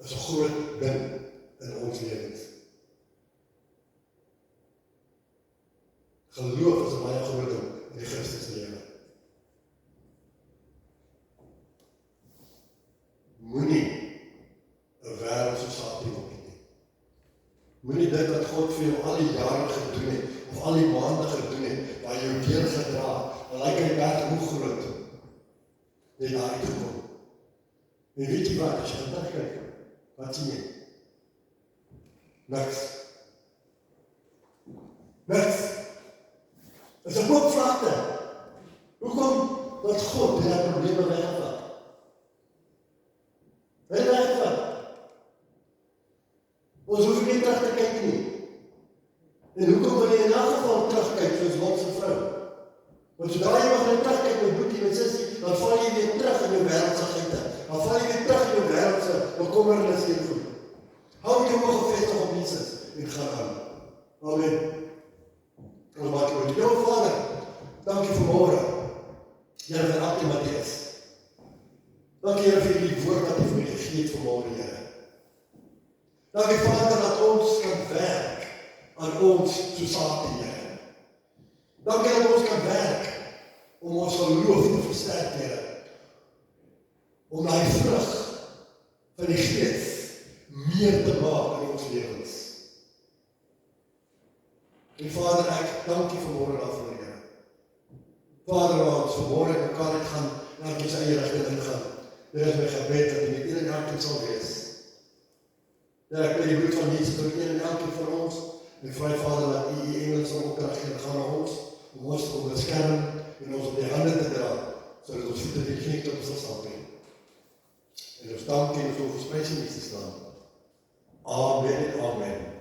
is 'n groot ding in ons lewens. Geloof is 'n baie groot ding in die Christelike lewe. Moenie 'n wêreldse saak doen nie. Moenie dink dat God vir jou al die jare gedoen het, of al die maande gedoen het, waar jy jou deur gedra, en lyk hy berg hoe groot, jy daar uitgekom. En weet jy wat, as jy gaan terugkyk, wat sien jy? Niks. Niks. Dit is 'n oop vlakte. Hoekom? Dat God die probleme weggevat. Hy het weggevat. Ons hoef nie terug te kyk nie. En hoekom wil jy in elk geval terugkyk soos Lot se vrou? Want sodra jy begin terugkyk met boetie en sussie, dan val jy weer terug in jou wêreldse geite. Dan val jy weer terug in jou wêreldse bekommernis en goed. Hou jou oog gefestig op Jesus en gaan aan. Amen. Ons maak jou jou Vader. Dankie vir môre. Here vir elke Matteus. Dankie Here vir die woord wat U vir my gegee het vir môre, Here. Dankie Vader dat ons kan werk aan ons society, Here. Dankie dat ons kan werk om ons geloof te versterk, Here. Om daai vrug van die Gees meer te maak in ons lewens. En Vader, ek dank U vanmôre daarvoor, Here. Vader, waar ons vanmôre in mekaar uit gaan, en elkeen sy eie rigting ingaan. Dit is my gebed dat U met een en elkeen sal wees. Ja, ek wil die bloed van Jesus door een en elkeen van ons, en vra Vader dat U engele sal opdrag gee, gaan na ons, om ons te beskerm, en ons op die hande te dra, sodat ons voete die geen klippe sal stap hê. En ons dank en ons versprys in Jesus naam. Amen en amen.